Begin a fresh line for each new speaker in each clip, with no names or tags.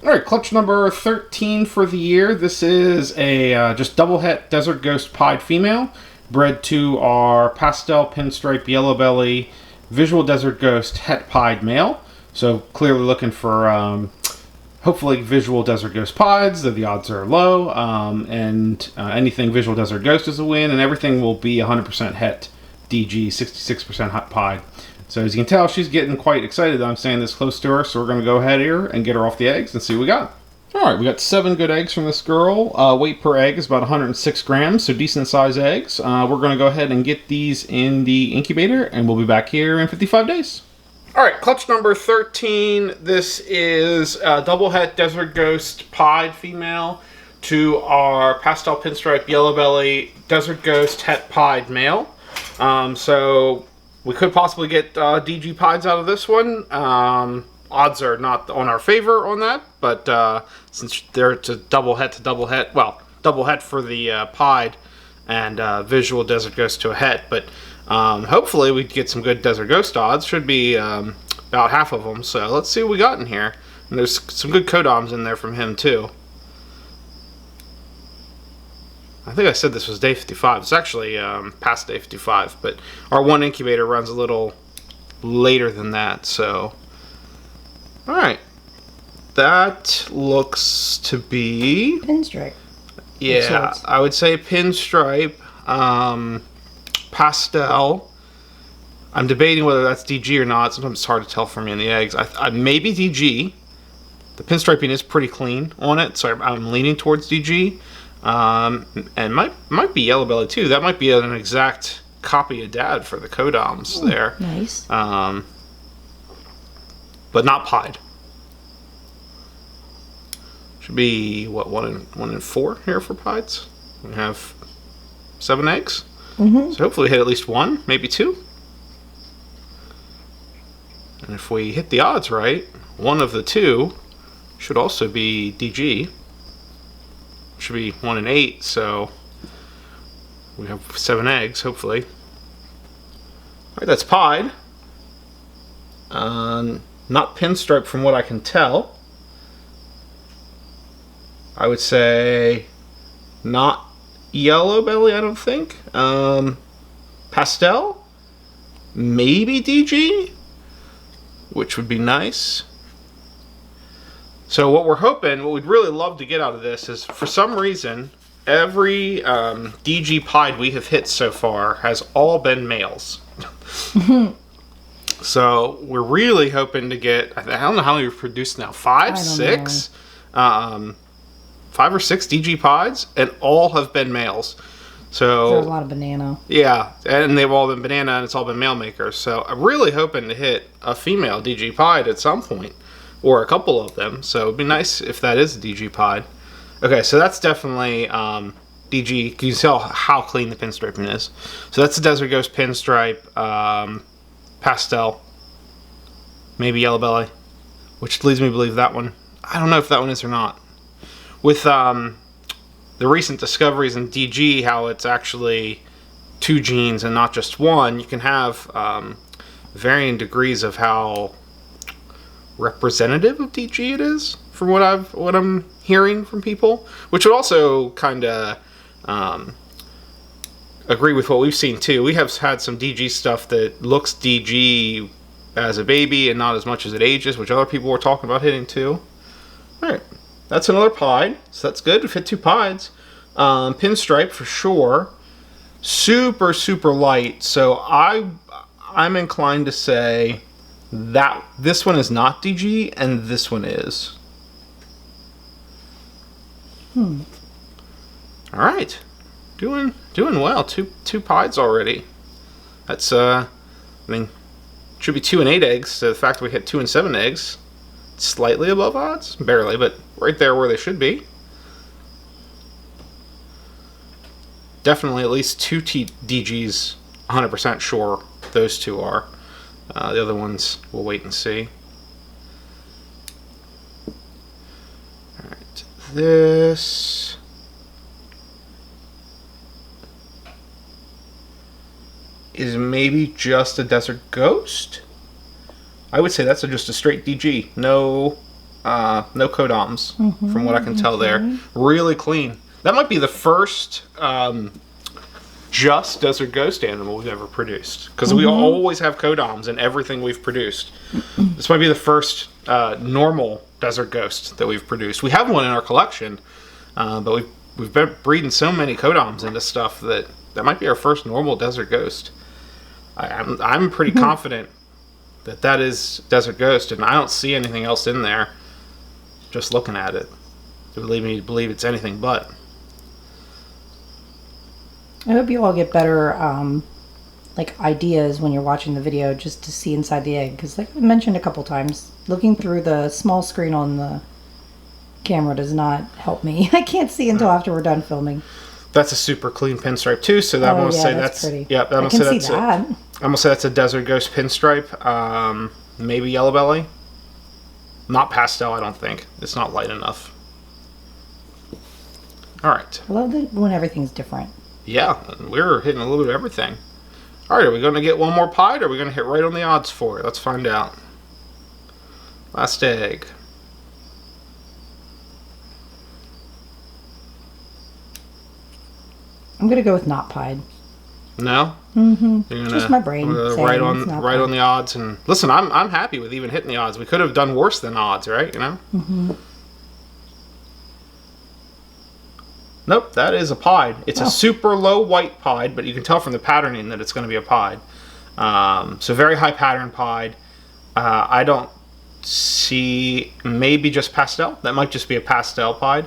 All right, clutch number 13 for the year. This is a just double het Desert Ghost pied female, bred to our pastel pinstripe yellow belly visual Desert Ghost het pied male. So clearly looking for hopefully visual Desert Ghost pieds, though the odds are low. And anything visual Desert Ghost is a win, and everything will be 100% het DG, 66% hot pied. So as you can tell, she's getting quite excited that I'm staying this close to her, so we're going to go ahead here and get her off the eggs and see what we got. Alright, we got 7 good eggs from this girl. Weight per egg is about 106 grams, so decent size eggs. We're going to go ahead and get these in the incubator, and we'll be back here in 55 days. Alright, clutch number 13. This is a double het Desert Ghost pied female to our pastel pinstripe yellow belly Desert Ghost het pied male. So we could possibly get DG pieds out of this one. Odds are not on our favor on that, but since it's a double het, well, double het for the pied and visual Desert Ghost to a het, but hopefully we get some good Desert Ghost odds. Should be about half of them, so let's see what we got in here. And there's some good codoms in there from him too. I think I said this was day 55. It's actually past day 55, but our one incubator runs a little later than that, so. Alright. That looks to be
Pinstripe.
Yeah, I would say pinstripe, pastel. I'm debating whether that's DG or not. Sometimes it's hard to tell for me in the eggs. I maybe DG. The pinstriping is pretty clean on it, so I'm leaning towards DG. And might be yellow belly too. That might be an exact copy of Dad for the codoms there.
Nice.
But not pied. Should be what, 1 in 4 here for pieds. We have 7 eggs. So hopefully we hit at least 1, maybe 2. And if we hit the odds right, 1 of the 2 should also be DG. Should be 1 in 8, so we have 7 eggs, hopefully. Alright, that's pied. Not pinstripe from what I can tell. I would say not yellow belly, I don't think. Pastel? Maybe DG? Which would be nice. So what we're hoping, what we'd really love to get out of this is, for some reason, every DG pied we have hit so far has all been males. So we're really hoping to get, I don't know how many we've produced now, 5, 6? 5 or 6 DG pieds, and all have been males. So
there's a lot of banana.
Yeah, and they've all been banana, and it's all been male makers. So I'm really hoping to hit a female DG pied at some point, or a couple of them. So it'd be nice if that is a DG pied. Okay, so that's definitely DG. You can tell how clean the pinstriping is. So that's the Desert Ghost pinstripe, pastel, maybe yellow belly, which leads me to believe that one. I don't know if that one is or not. With the recent discoveries in DG, how it's actually 2 genes and not just 1, you can have varying degrees of how representative of DG it is, from what I'm hearing from people, which would also kind of agree with what we've seen too. We have had some DG stuff that looks DG as a baby and not as much as it ages, which other people were talking about hitting too. All right. That's another pied, so that's good. We've hit 2 pieds. Pinstripe for sure. Super, super light. So I'm inclined to say that this one is not DG and this one is. All right, doing well. Two pieds already. That's I mean, should be 2 and 8 eggs. So the fact that we hit 2 and 7 eggs, slightly above odds, barely, but right there where they should be. Definitely at least 2 DGs, 100% sure those 2 are. The other ones we'll wait and see. Alright, this is maybe just a Desert Ghost. I would say that's just a straight DG. No No codoms, from what I can tell there. Really clean. That might be the first just Desert Ghost animal we've ever produced. Because we always have codoms in everything we've produced. This might be the first normal Desert Ghost that we've produced. We have one in our collection, but we've been breeding so many codoms into stuff that might be our first normal Desert Ghost. I'm pretty confident that is Desert Ghost, and I don't see anything else in there just looking at it to lead me to believe it's anything but.
I hope you all get better like ideas when you're watching the video, just to see inside the egg, because like I mentioned a couple times, looking through the small screen on the camera does not help me. I can't see until after we're done filming.
That's a super clean pinstripe too, so I'm gonna say that's
pretty.
Yeah, I'm gonna say that's a Desert Ghost pinstripe. Maybe yellow belly. Not pastel, I don't think. It's not light enough. All right.
I love it when everything's different.
Yeah, we're hitting a little bit of everything. All right, are we going to get one more pied, or are we going to hit right on the odds for it? Let's find out. Last egg.
I'm going to go with not pied.
No?
Just my brain.
Right on the odds. And listen, I'm happy with even hitting the odds. We could have done worse than odds, right? You know? Nope, that is a pied. It's a super low white pied, but you can tell from the patterning that it's going to be a pied. So very high pattern pied. I don't see, maybe just pastel. That might just be a pastel pied,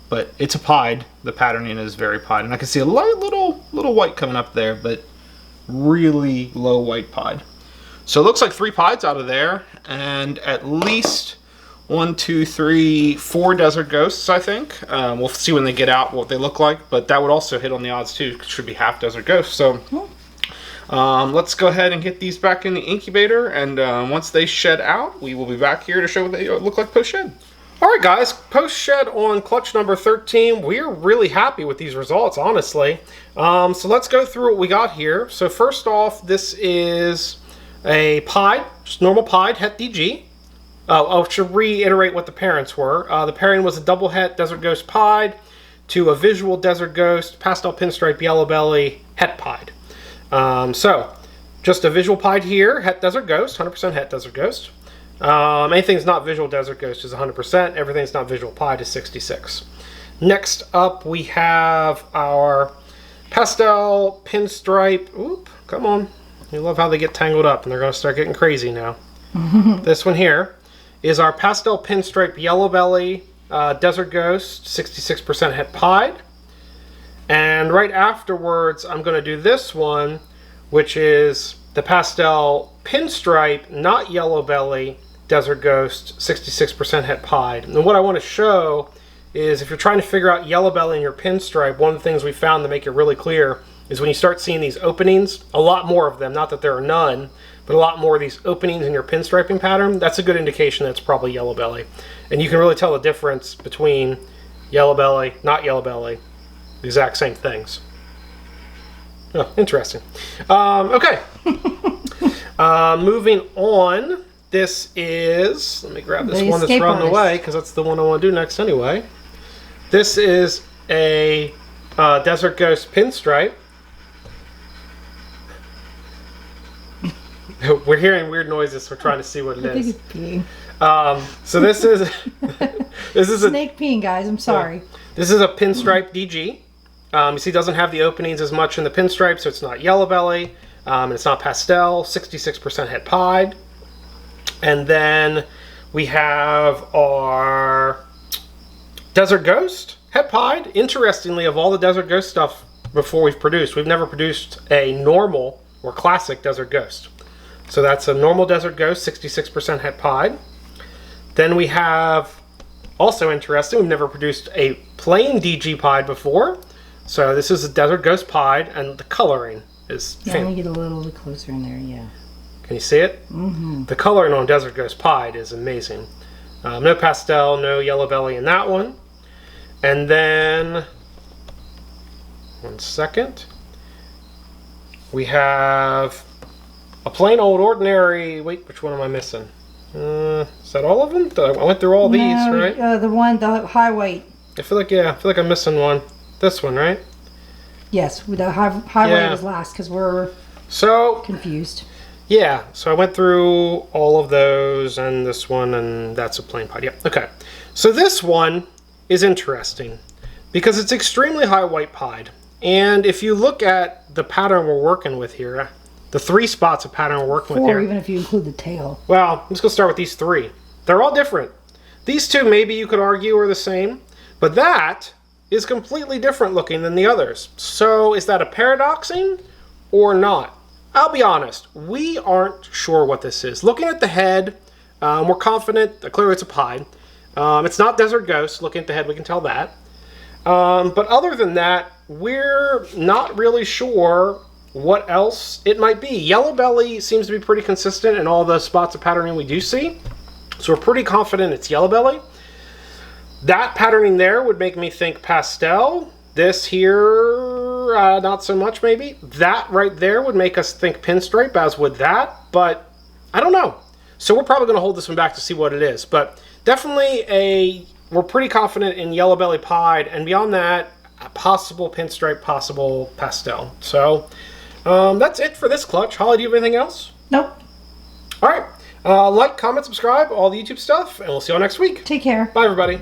but it's a pied. The patterning is very pied, and I can see a light little white coming up there, but really low white pied. So it looks like 3 pieds out of there, and at least 1, 2, 3, 4 Desert Ghosts, I think. We'll see when they get out what they look like, but that would also hit on the odds too. It should be half Desert Ghosts. So let's go ahead and get these back in the incubator, and once they shed out, we will be back here to show what they look like post-shed. Alright guys, post-shed on clutch number 13. We're really happy with these results, honestly. So let's go through what we got here. So first off, this is a pied, just normal pied Het DG. I should reiterate what the parents were. The pairing was a double Het Desert Ghost pied to a visual Desert Ghost pastel pinstripe yellow belly Het pied. So just a visual pied here, Het Desert Ghost, 100% Het Desert Ghost. Anything's not visual Desert Ghost is 100%. Everything's not visual pied is 66. Next up we have our pastel pinstripe. Oop, come on. You love how they get tangled up, and they're going to start getting crazy now. This one here is our pastel pinstripe yellow belly Desert Ghost, 66% Het pied. And right afterwards, I'm going to do this one, which is the pastel pinstripe, not yellow belly Desert Ghost, 66% Het pied. And what I want to show is, if you're trying to figure out yellow belly in your pinstripe, one of the things we found to make it really clear is when you start seeing these openings, a lot more of them, not that there are none, but a lot more of these openings in your pinstriping pattern, that's a good indication that it's probably yellow belly. And you can really tell the difference between yellow belly, not yellow belly, the exact same things. Oh, interesting. Okay. Moving on, this is, let me grab this one that's running away, because that's the one I want to do next anyway. This is a Desert Ghost pinstripe. We're hearing weird noises. We're trying to see what it is.
I think it's peeing.
So this is a
snake peeing, guys. I'm sorry.
This is a pinstripe DG. You see, it doesn't have the openings as much in the pinstripe, so it's not yellow belly, and it's not pastel. 66% Het pied. And then we have our Desert Ghost Het pied. Interestingly, of all the Desert Ghost stuff before we've never produced a normal or classic Desert Ghost. So that's a normal Desert Ghost, 66% Het pied. Then we have, also interesting, we've never produced a plain DG pied before. So this is a Desert Ghost pied, and the coloring is...
Yeah, let me get a little bit closer in there, yeah.
Can you see it? The coloring on Desert Ghost pied is amazing. No pastel, no yellow belly in that one. And then, one second, we have a plain old ordinary, wait, which one am I missing? Is that all of them? I went through all these,
No,
right?
the high white.
I feel like I'm missing one. This one, right?
Yes, the high white was last because we're
So
confused.
yeah, so I went through all of those and this one, and that's a plain pied. Yep. Okay. So this one is interesting because it's extremely high white pied. And if you look at the pattern we're working with here, the 3 spots of pattern we're working with
Four,
here.
even if you include the tail.
Well, let's go start with these 3. They're all different. These 2 maybe you could argue are the same, but that is completely different looking than the others. So is that a paradoxing or not? I'll be honest, we aren't sure what this is. Looking at the head, we're confident that clearly it's a pied. It's not Desert Ghost. Looking at the head, we can tell that. But other than that, we're not really sure what else it might be. Yellow belly seems to be pretty consistent in all the spots of patterning we do see. So we're pretty confident it's yellow belly. That patterning there would make me think pastel. This here, not so much maybe. That right there would make us think pinstripe, as would that. But I don't know. So we're probably going to hold this one back to see what it is. But definitely we're pretty confident in yellow belly pied. And beyond that, a possible pinstripe, possible pastel. So that's it for this clutch. Holly, do you have anything else?
Nope.
All right. Like, comment, subscribe, all the YouTube stuff. And we'll see you all next week.
Take care.
Bye, everybody.